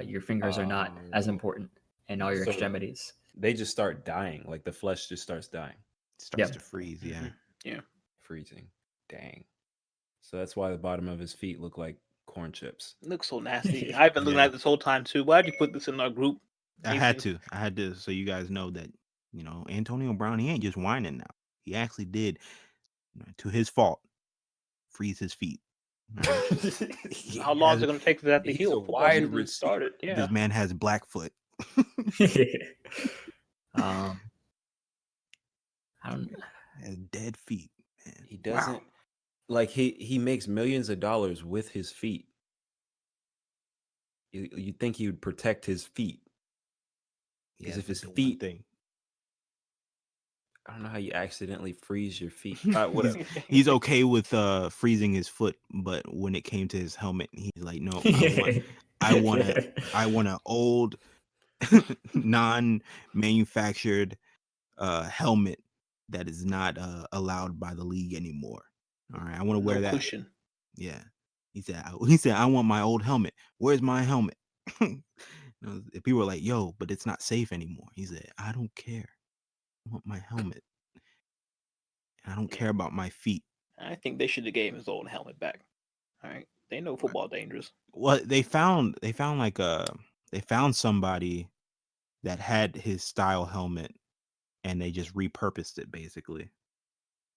Your fingers are not as Oh. important, and all your So- extremities. They just start dying. Like the flesh just starts dying, starts Yep. to freeze. Yeah. Mhm. Yeah. freezing. Dang. So that's why the bottom of his feet look like corn chips. It looks so nasty. I've been looking Yeah. at it this whole time too. Why'd you put this in our group? I had Nathan? to, so you guys know that Antonio Brown, he ain't just whining now. He actually did, to his fault, freeze his feet. All right? He How long is has- it going to take for that to He's heal? a Football wide season receiver. started. Yeah. This man has Blackfoot. I don't. Has dead feet. Man. He doesn't like he makes millions of dollars with his feet. You'd think he would protect his feet. Yeah, if his the one feet- thing. I don't know how you accidentally freeze your feet. Whatever. He's okay with freezing his foot, but when it came to his helmet, he's like, no, I want an old non-manufactured helmet that is not allowed by the league anymore. All right, I want to wear that. Cushion. Yeah, he said I want my old helmet. Where's my helmet? People were like, yo, but it's not safe anymore. He said, I don't care. I want my helmet. I don't care about my feet. I think they should have gave him his old helmet back. All right. They know football dangerous. Well, they found somebody that had his style helmet, and they just repurposed it basically.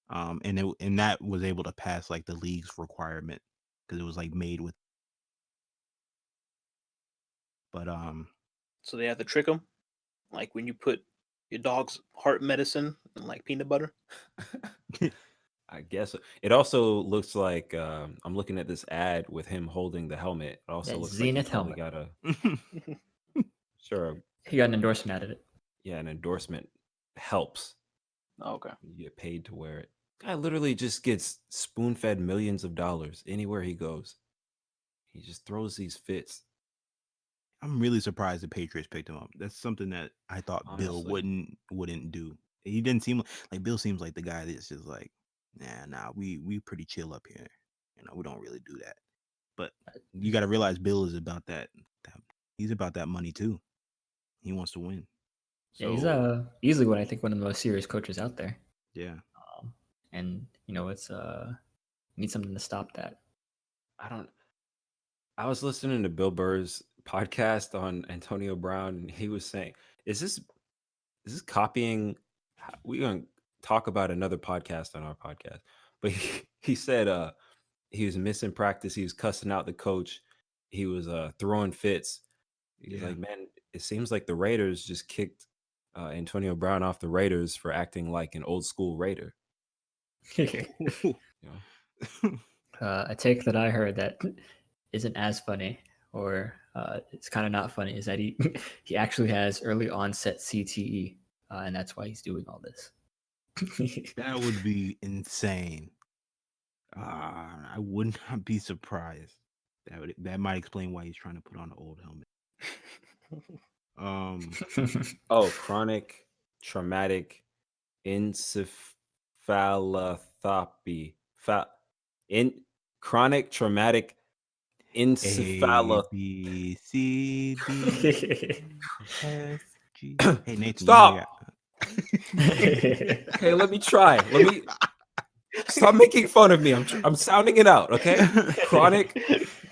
And that was able to pass like the league's requirement because it was like made with. But So they have to trick him. Like when you put your dog's heart medicine in like peanut butter. I guess it also looks like I'm looking at this ad with him holding the helmet. It also That looks Zenith like he probably got a He got an endorsement out of it. an endorsement helps. Okay. You get paid to wear it. Guy literally just gets spoon fed millions of dollars anywhere he goes. He just throws these fits. I'm really surprised the Patriots picked him up. That's something that I thought Bill Honestly. wouldn't do. He didn't seem like Bill seems like the guy that's just like, nah, we pretty chill up here. We don't really do that. But you got to realize Bill is about that. He's about that money too. He wants to win. Yeah, he's easily one of the most serious coaches out there. Yeah. And it's need something to stop that. I was listening to Bill Burr's podcast on Antonio Brown, and he was saying, "Is this copying? We're gonna talk about another podcast on our podcast, but he said he was missing practice. He was cussing out the coach. He was throwing fits. He's Yeah. like, man, it seems like the Raiders just kicked Antonio Brown off the Raiders for acting like an old school Raider. You know? A take that I heard that isn't as funny, or it's kind of not funny, is that he he actually has early onset CTE, and that's why he's doing all this. That would be insane. I would not be surprised. That might explain why he's trying to put on an old helmet. Oh, chronic traumatic encephalopathy. Chronic traumatic encephalopathy. A B C D F G. Hey Nathan, Stop. Okay, let me try. Let me stop making fun of me. I'm sounding it out. Okay, chronic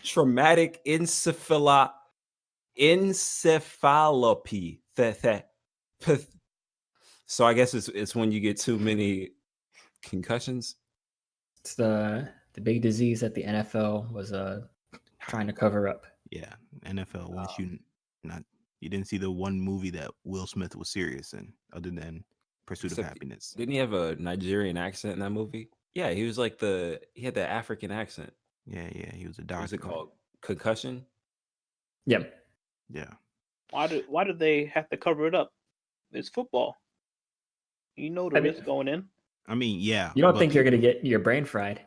traumatic encephalopathy. So I guess it's when you get too many concussions. It's the big disease that the NFL was trying to cover up. Yeah, NFL wants you didn't see the one movie that Will Smith was serious in, other than Pursuit of Happiness. Didn't he have a Nigerian accent in that movie? Yeah, he was like he had the African accent. Yeah, he was a doctor. What's it called? Concussion? Yep. Yeah. Why do they have to cover it up? It's football. You know the risk going in. I mean, yeah. You don't think you're gonna get your brain fried?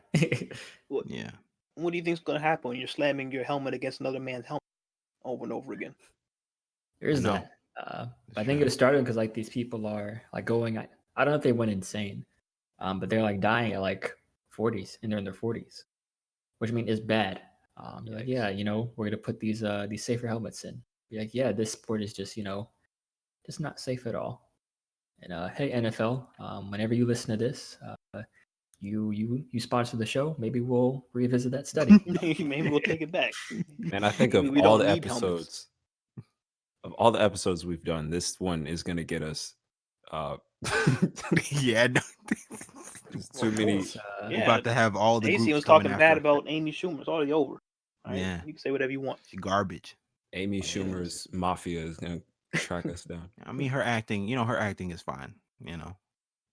Yeah. What do you think's gonna happen when you're slamming your helmet against another man's helmet over and over again? There is No. that. I think it was started because like these people are like going. I don't know if they went insane, but they're like dying at like 40s, and they're in their 40s, which I mean is bad. They're like, yeah, we're gonna put these safer helmets in. Be like, yeah, this sport is just just not safe at all. And hey NFL, whenever you listen to this, you sponsor the show. Maybe we'll revisit that study. Maybe we'll take it back. Man, I think of We all don't the need helmets. episodes. Of all the episodes we've done, this one is gonna get us. Yeah, no. There's too many. We're about to have all the AC groups was coming talking after bad us. about Amy Schumer. It's already over. All right? Yeah. You can say whatever you want. She garbage. Amy Schumer's mafia is gonna track us down. I mean, her acting is fine.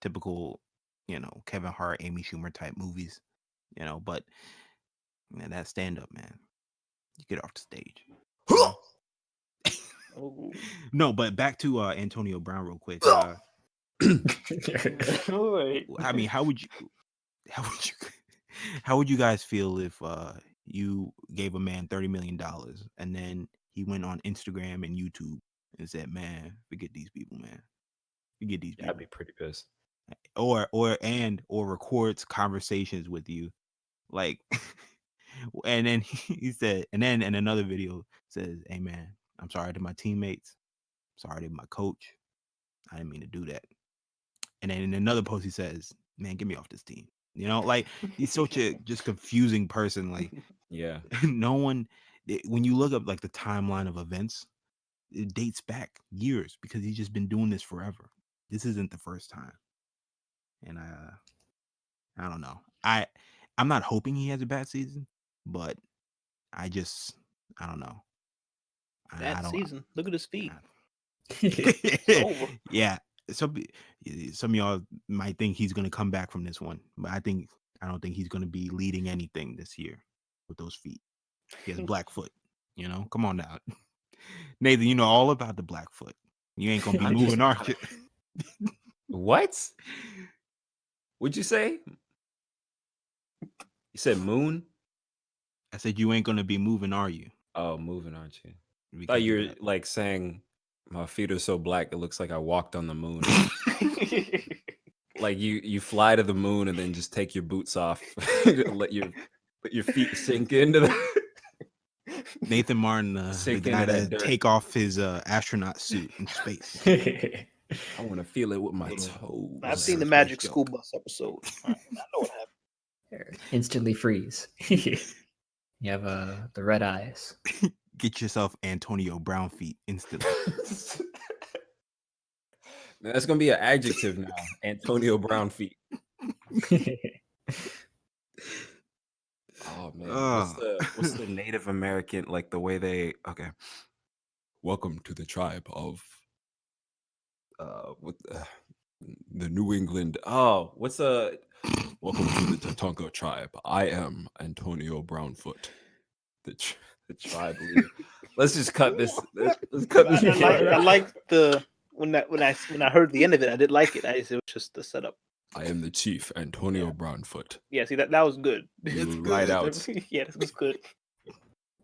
Typical, Kevin Hart, Amy Schumer type movies. But man, that stand up, man, you get off the stage. Oh. No, but back to Antonio Brown real quick. All right. I mean, how would you guys feel if you gave a man $30 million and then he went on Instagram and YouTube and said, "Man, forget these people, man. Forget these people." I'd be pretty pissed. Or records conversations with you, like, and then he said, and then in another video says, "Hey man, I'm sorry to my teammates, sorry to my coach, I didn't mean to do that." And then in another post he says, "Man, get me off this team." Like, he's such a just confusing person. Like, Yeah. no one, when you look up like the timeline of events, it dates back years because he's just been doing this forever. This isn't the first time. And I don't know. I'm not hoping he has a bad season, but I don't know. Bad season. Look at his feet. Over. Yeah. Some of y'all might think he's gonna come back from this one, but I don't think he's gonna be leading anything this year with those feet. He has black foot. Come on now, Nathan. You know all about the black foot. You ain't gonna be moving, are you? What? What'd you say? You said moon? I said you ain't gonna be moving, are you? Oh, moving, aren't you? I Because thought you of were that. like saying my feet are so black it looks like I walked on the moon. Like you fly to the moon and then just take your boots off, let your feet sink into the Nathan Martin, the Sink guy into that that dirt. take off his astronaut suit in space. I want to feel it with my toes. I've seen the Space Magic joke. School Bus episode. I know what happened. Instantly freeze. You have the red eyes. Get yourself Antonio Brown feet instantly. That's gonna be an adjective now. Antonio Brown feet. Oh man, what's the Native American, like the way they? Okay, welcome to the tribe of with the New England. Oh, welcome to the Tatanka tribe. I am Antonio Brownfoot, the tribe leader. Let's just cut this. Let's cut this. I like the when I heard the end of it, I did like it. It was just the setup. I am the chief, Antonio Brownfoot. Yeah, see that was good. Right out. Yeah, this was good.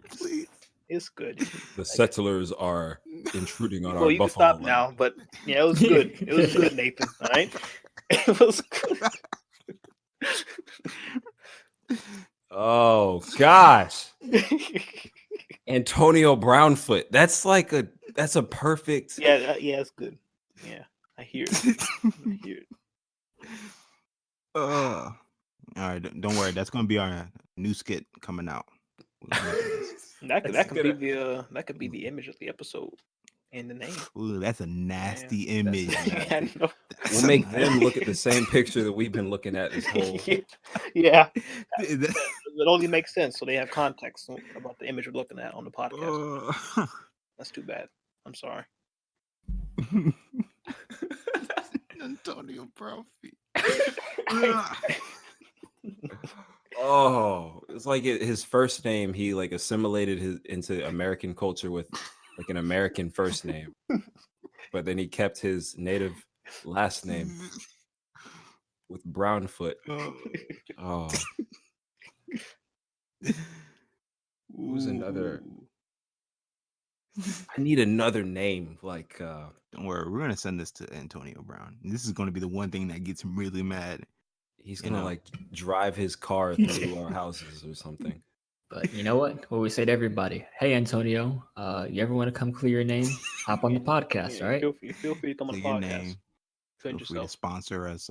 Please. It's good. The settlers are intruding on Well, our you can buffalo stop land. now, but yeah, it was good. It was good, Nathan. All right, it was good. Oh gosh, Antonio Brownfoot. That's a perfect. Yeah, it's good. Yeah, I hear it. I hear it. All right, don't worry. That's gonna be our new skit coming out. That could be the image of the episode and the name. Ooh, that's a nasty image. I know. We'll make them look at the same picture that we've been looking at this whole. Yeah, it only makes sense, so they have context about the image we're looking at on the podcast. That's too bad. I'm sorry. Antonio Brown feet. Oh, it's like his first name. He like assimilated into American culture with like an American first name, but then he kept his native last name with Brownfoot. Oh, who's another? I need another name. Like, don't worry, we're gonna send this to Antonio Brown. This is gonna be the one thing that gets him really mad. he's gonna like drive his car through our houses or something. But you know what? What we say to everybody: Hey, Antonio, you ever want to come clear your name? Hop on the podcast, all right? Feel free to come on the Say your podcast. name. Feel Defend free to yourself. sponsor us.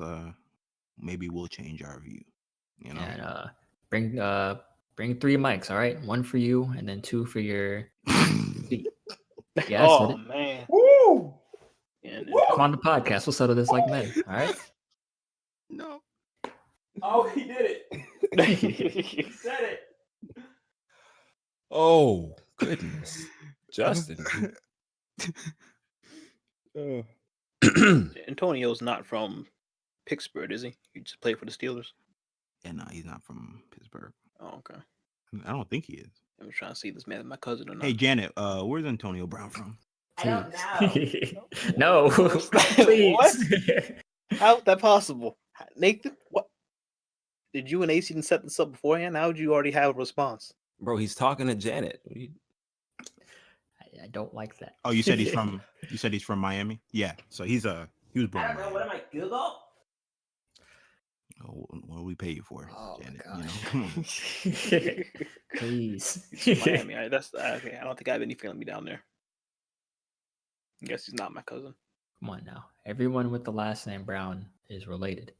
Maybe we'll change our view. You know. And bring 3 mics, all right? 1 for you, and then 2 for your feet. Yeah, I said it. Man. Woo! And Come on the podcast. We'll settle this like men, all right? No. Oh, he did it. He said it. Oh goodness, Justin. Antonio's not from Pittsburgh, is he? He just played for the Steelers. Yeah, no, he's not from Pittsburgh. Oh, okay. I don't think he is. I'm trying to see this man, my cousin or not. Hey, Janet, where's Antonio Brown from? I don't know. No, please. What? How's that possible? Nathan, what? Did you and AC set this up beforehand? How would you already have a response? Bro, he's talking to Janet. I don't like that. Oh, you said he's from. You said he's from Miami. Yeah, so he was born. I in don't know. Miami. What am I, Google? Oh, what do we pay you for? Oh my Janet? gosh. You know, come on. Please. Miami. That's okay. I don't think I have any family down there. I guess he's not my cousin. Come on now. Everyone with the last name Brown is related.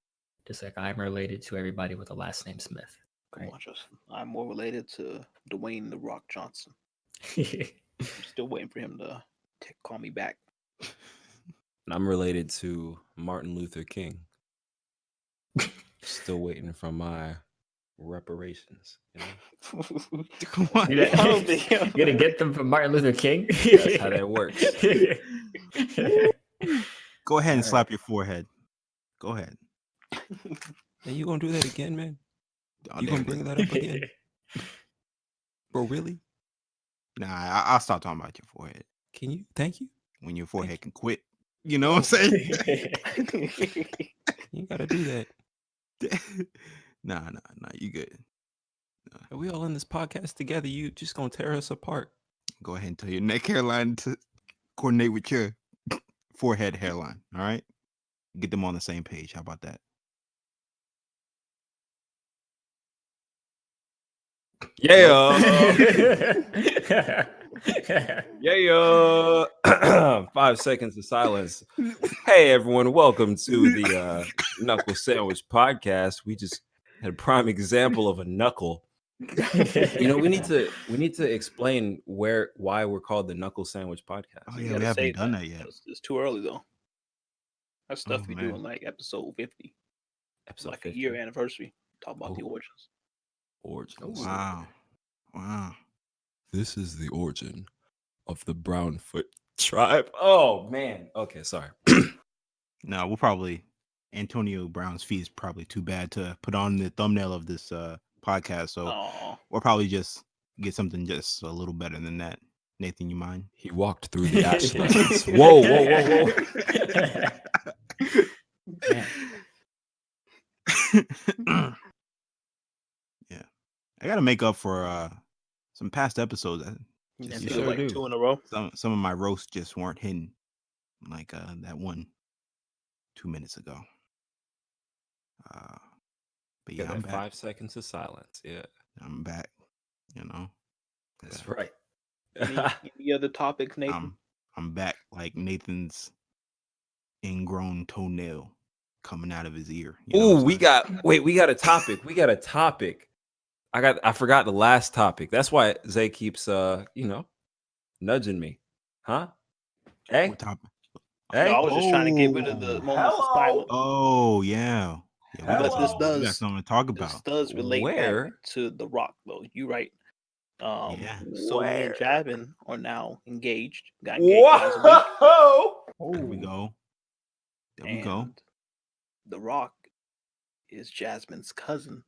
Just like I'm related to everybody with the last name Smith. Come Right? on, Justin. I'm more related to Dwayne the Rock Johnson. Right? I'm still waiting for him to call me back. And I'm related to Martin Luther King. Still waiting for my reparations. You know? Come on. You're I don't think- gonna get them from Martin Luther King? That's how that works. Go ahead and All slap your forehead. Go ahead. Hey, you gonna do that again, man? Oh, You there gonna it is. bring that up again? Bro, really? Nah, I'll stop talking about your forehead Can you? Thank you. when your forehead can quit. You know what I'm saying? You gotta do that. Nah, you good. Are we all in this podcast together? You just gonna tear us apart. Go ahead and tell your neck hairline to coordinate with your forehead hairline. All right, get them on the same page. How about that? Yeah. 5 seconds of silence. Hey everyone, welcome to the Knuckle Sandwich Podcast. We just had a prime example of a knuckle. You know, we need to explain why we're called the Knuckle Sandwich Podcast. Oh You yeah, we gotta say haven't done that yet. It's too early though. That's stuff Oh, we do man. in like episode 50, Episode like 50. a year anniversary. Talk about the Oh. origins. Origins. Wow. Wow. This is the origin of the Brownfoot tribe. Oh man. Okay, sorry. No, we'll probably Antonio Brown's feet is probably too bad to put on the thumbnail of this podcast. So Oh, we'll probably just get something just a little better than that. Nathan, you mind? He walked through the ashlands. Whoa, whoa, whoa, whoa. Yeah. I gotta make up for some past episodes. you Just- did you sure like do. 2 in a row. Some of my roasts just weren't hitting like that one 2 minutes ago. But yeah, Got I'm that back. 5 seconds of silence. Yeah, I'm back. You know, that's back. right. Any other topics, Nathan? I'm back like Nathan's ingrown toenail coming out of his ear. You know what Ooh, I'm we saying? got a topic. We got a topic. I forgot the last topic. That's why Zay keeps nudging me. Huh? Hey, What topic? hey. I was just trying to get rid of the moments of silence. Oh yeah. Yeah, we got, Because this something, we got does something to talk this about. does relate Where? back to The Rock, though. You right. Yeah. So me and Where? Javin are now engaged. Got engaged last week. Whoa! There we go. There we go. And The Rock is Jasmine's cousin,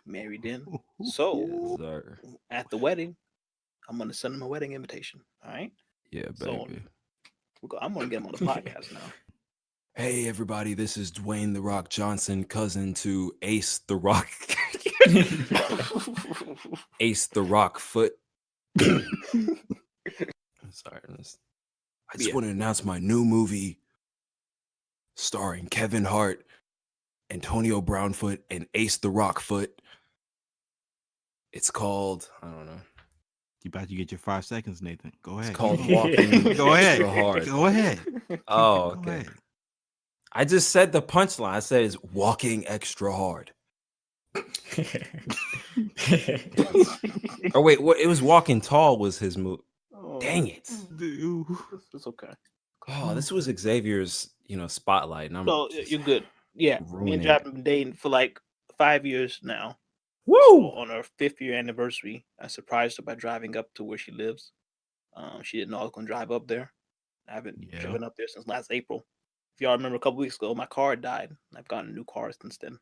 married in. So Yes, sir. at the wedding, I'm gonna send him a wedding invitation. All right. Yeah, So baby. I'm gonna get him on the podcast now. Hey, everybody, this is Dwayne The Rock Johnson, cousin to Ace The Rock. Ace The Rock Foot. I'm sorry. I just Yeah. want to announce my new movie starring Kevin Hart, Antonio Brownfoot, and Ace The Rock Foot. It's called, I don't know. You about to get your 5 seconds, Nathan. Go ahead. It's called Keep going. Walking Go ahead. Extra Hard. Go ahead. Oh, Go okay. ahead. I just said the punchline. I said it's Walking Extra Hard. Oh wait, what? It was Walking Tall was his move. Dang it! Dude. It's okay. Oh, this was Xavier's, spotlight, and I'm So just you're good. Yeah, me ruining and it. Javin been dating for like 5 years now. Woo! So on our 5th year anniversary, I surprised her by driving up to where she lives. She didn't know I was gonna drive up there. I haven't Yeah. driven up there since last April. If y'all remember, a couple weeks ago, my car died. I've gotten a new car since then.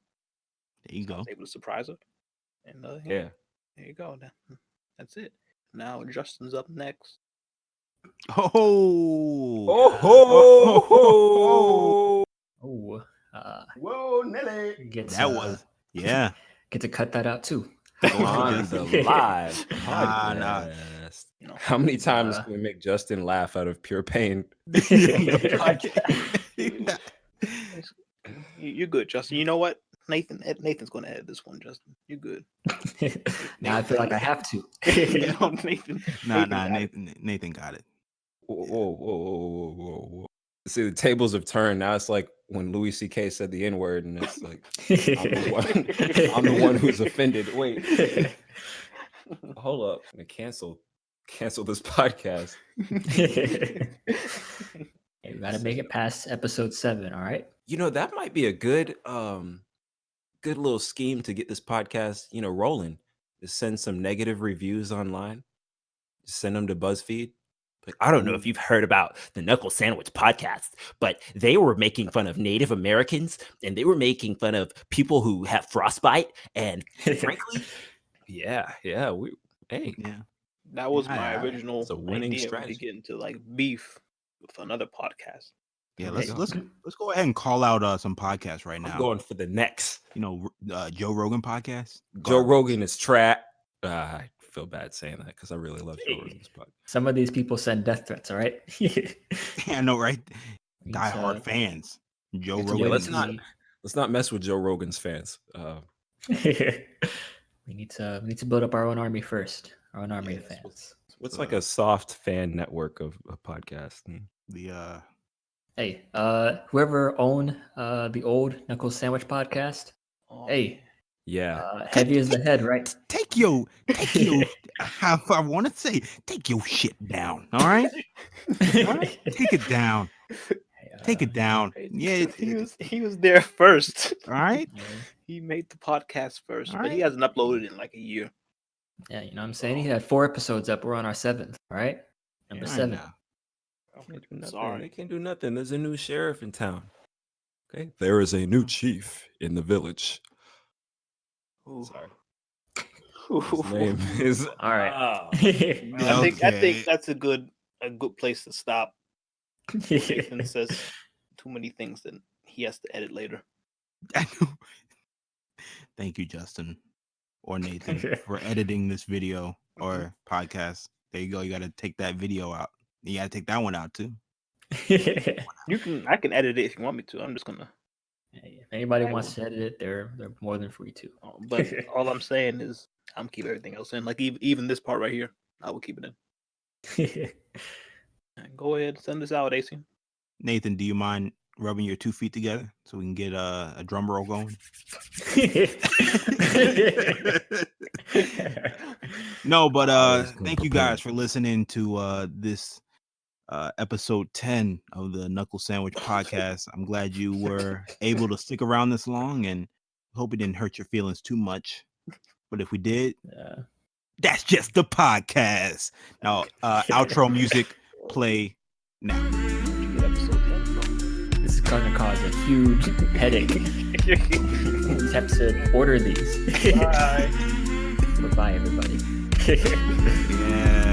There you So I go. was able to surprise her. And Yeah. there you go. That's it. Now Justin's up next. Oh. Oh, Oh, whoa, Nelly! get That was yeah. get to cut that out too. On the live Nah, nah. podcast. You know, How many times Uh, can we make Justin laugh out of pure pain? you're good, Justin. You know what? Nathan's gonna edit this one, Justin. You're good. Now I feel like I have to. Nathan. Nah, got it. Nathan got it. Whoa. See, the tables have turned. Now it's like when Louis C.K. said the N-word, and it's like, I'm the one who's offended. Wait, hold up. I'm gonna cancel this podcast. Hey, we gotta make it past episode 7, all right? That might be a good little scheme to get this podcast, rolling. Just send some negative reviews online. Just send them to BuzzFeed. Like, I don't know if you've heard about the Knuckle Sandwich podcast, but they were making fun of Native Americans and they were making fun of people who have frostbite. And frankly, yeah, Yeah. That was Yeah, my yeah. original It's a winning idea strategy. to get into like beef with another podcast. Yeah, There we let's go. let's go ahead and call out some podcasts right I'm now. going for the next. Joe Rogan podcast. Joe Garbage. Rogan is trash. I feel bad saying that because I really love Joe Hey. Rogan's podcast. Some of these people send death threats, all right? I know, right? We Die hard need fans. Joe to- Rogan. Yeah, let's is- not mess with Joe Rogan's fans. we need to build up our own army first. Our own army of Yes, fans. What's like a soft fan network of a podcast? The Hey, whoever owned the old Knuckle Sandwich podcast, Oh, hey, Yeah. heavy as the head, right? take your how I want to say take your shit down. All right, take it down. Hey, Take it down. Yeah. he was there first. All right. He made the podcast first, All but he right. hasn't uploaded in like a year. Yeah, you know what I'm saying? He had 4 episodes up. We're on our 7th, all right? Number Yeah, I 7. know. Can't do nothing. Sorry. They can't do nothing. There's a new sheriff in town. Okay. There is a new chief in the village. Ooh. Sorry. His name is All right. Oh. I think Okay. that's a good place to stop. Nathan says too many things that he has to edit later. I know. Thank you, Justin or Nathan, for editing this video or podcast. There you go. You got to take that video out. You got to take that one out too. I can edit it if you want me to. I'm just gonna. Hey, if anybody wants to edit it, they're more than free to. But all I'm saying is I'm keep everything else in. Like even this part right here, I will keep it in. Go ahead, send this out, AC. Nathan, do you mind rubbing your 2 feet together so we can get a drum roll going? No, but Always come thank you prepared. guys for listening to this episode 10 of the Knuckle Sandwich podcast. I'm glad you were able to stick around this long, and hope it didn't hurt your feelings too much. But if we did, that's just the podcast. Now, outro music play now. This is going to cause a huge headache. Tep said, order these. Bye. Bye, everybody. Yeah.